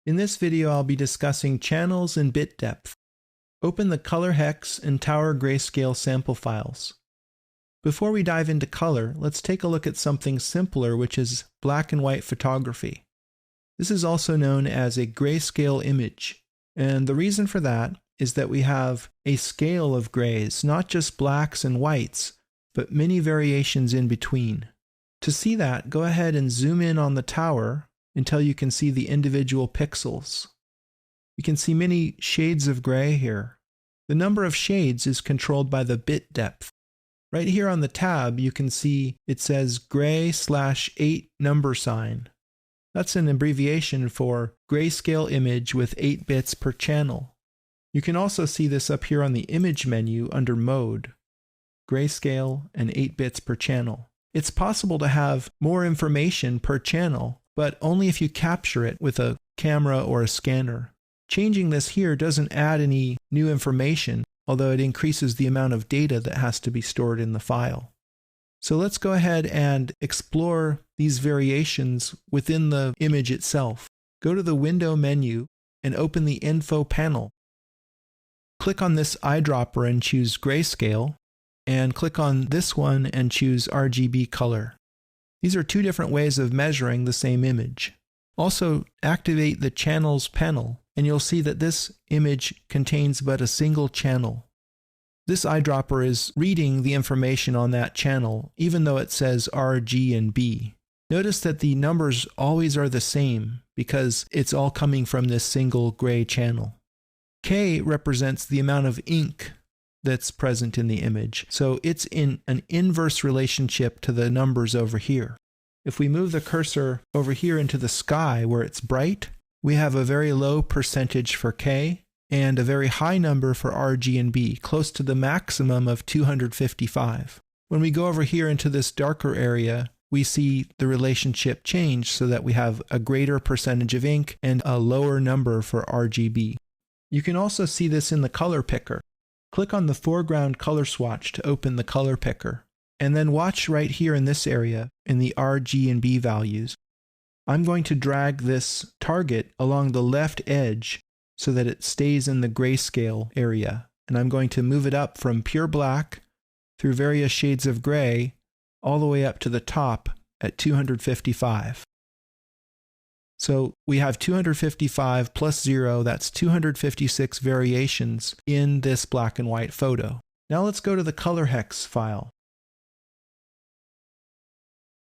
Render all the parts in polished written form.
In this video, I'll be discussing channels and bit depth. Open the Color Hex and Tower Grayscale sample files. Before we dive into color, let's take a look at something simpler, which is black and white photography. This is also known as a grayscale image, and the reason for that is that we have a scale of grays, not just blacks and whites, but many variations in between. To see that, go ahead and zoom in on the tower until you can see the individual pixels. You can see many shades of gray here. The number of shades is controlled by the bit depth. Right here on the tab, you can see it says gray/8 number sign. That's an abbreviation for grayscale image with 8 bits per channel. You can also see this up here on the image menu under mode, grayscale and 8 bits per channel. It's possible to have more information per channel, but only if you capture it with a camera or a scanner. Changing this here doesn't add any new information, although it increases the amount of data that has to be stored in the file. So let's go ahead and explore these variations within the image itself. Go to the Window menu and open the Info panel. Click on this eyedropper and choose Grayscale, and click on this one and choose RGB color. These are two different ways of measuring the same image. Also, activate the Channels panel, and you'll see that this image contains but a single channel. This eyedropper is reading the information on that channel, even though it says R, G, and B. Notice that the numbers always are the same because it's all coming from this single gray channel. K represents the amount of ink that's present in the image, so it's in an inverse relationship to the numbers over here. If we move the cursor over here into the sky where it's bright, we have a very low percentage for K and a very high number for R, G, and B, close to the maximum of 255. When we go over here into this darker area, we see the relationship change so that we have a greater percentage of ink and a lower number for RGB. You can also see this in the color picker. Click on the foreground color swatch to open the color picker, and then watch right here in this area in the R, G, and B values. I'm going to drag this target along the left edge so that it stays in the grayscale area, and I'm going to move it up from pure black through various shades of gray all the way up to the top at 255. So we have 255 plus 0, that's 256 variations in this black and white photo. Now let's go to the Color Hex file.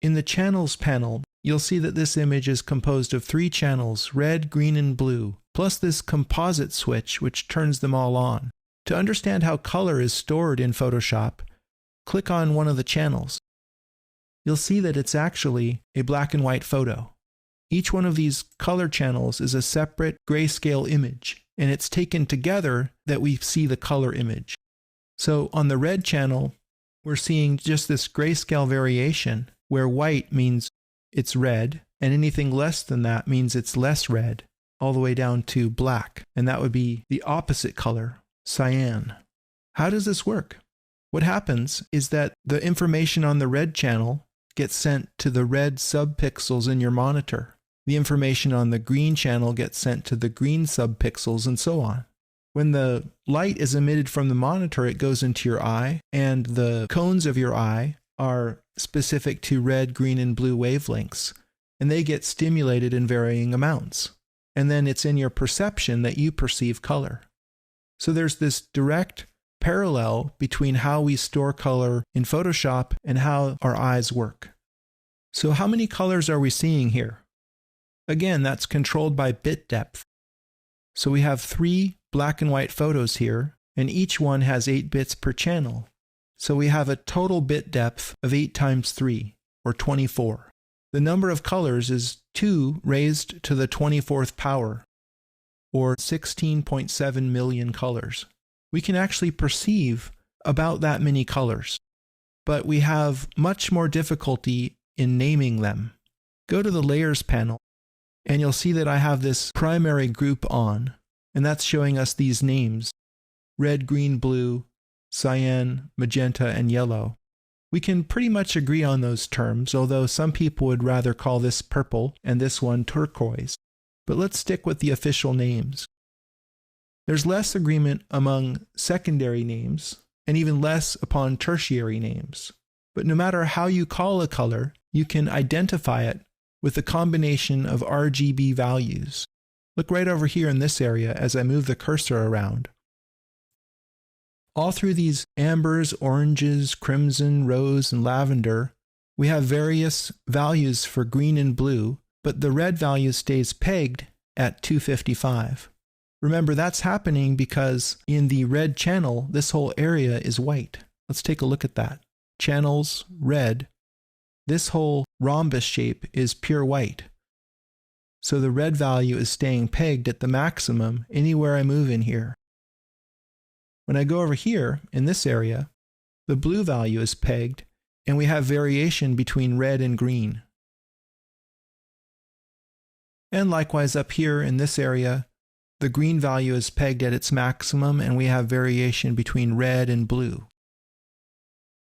In the Channels panel, you'll see that this image is composed of 3 channels, red, green, and blue, plus this composite switch which turns them all on. To understand how color is stored in Photoshop, click on one of the channels. You'll see that it's actually a black and white photo. Each one of these color channels is a separate grayscale image, and it's taken together that we see the color image. So on the red channel, we're seeing just this grayscale variation where white means it's red, and anything less than that means it's less red, all the way down to black, and that would be the opposite color, cyan. How does this work? What happens is that the information on the red channel gets sent to the red subpixels in your monitor. The information on the green channel gets sent to the green subpixels, and so on. When the light is emitted from the monitor, it goes into your eye, and the cones of your eye are specific to red, green, and blue wavelengths, and they get stimulated in varying amounts. And then it's in your perception that you perceive color. So there's this direct parallel between how we store color in Photoshop and how our eyes work. So how many colors are we seeing here? Again, that's controlled by bit depth. So we have 3 black and white photos here, and each one has 8 bits per channel. So we have a total bit depth of 8 times 3, or 24. The number of colors is 2 raised to the 24th power, or 16.7 million colors. We can actually perceive about that many colors, but we have much more difficulty in naming them. Go to the Layers panel, and you'll see that I have this primary group on, and that's showing us these names: red, green, blue, cyan, magenta, and yellow. We can pretty much agree on those terms, although some people would rather call this purple and this one turquoise. But let's stick with the official names. There's less agreement among secondary names, and even less upon tertiary names. But no matter how you call a color, you can identify it with a combination of RGB values. Look right over here in this area as I move the cursor around. All through these ambers, oranges, crimson, rose, and lavender, we have various values for green and blue, but the red value stays pegged at 255. Remember, that's happening because in the red channel, this whole area is white. Let's take a look at that. Channels, red. This whole rhombus shape is pure white. So the red value is staying pegged at the maximum anywhere I move in here. When I go over here, in this area, the blue value is pegged, and we have variation between red and green. And likewise up here in this area, the green value is pegged at its maximum, and we have variation between red and blue.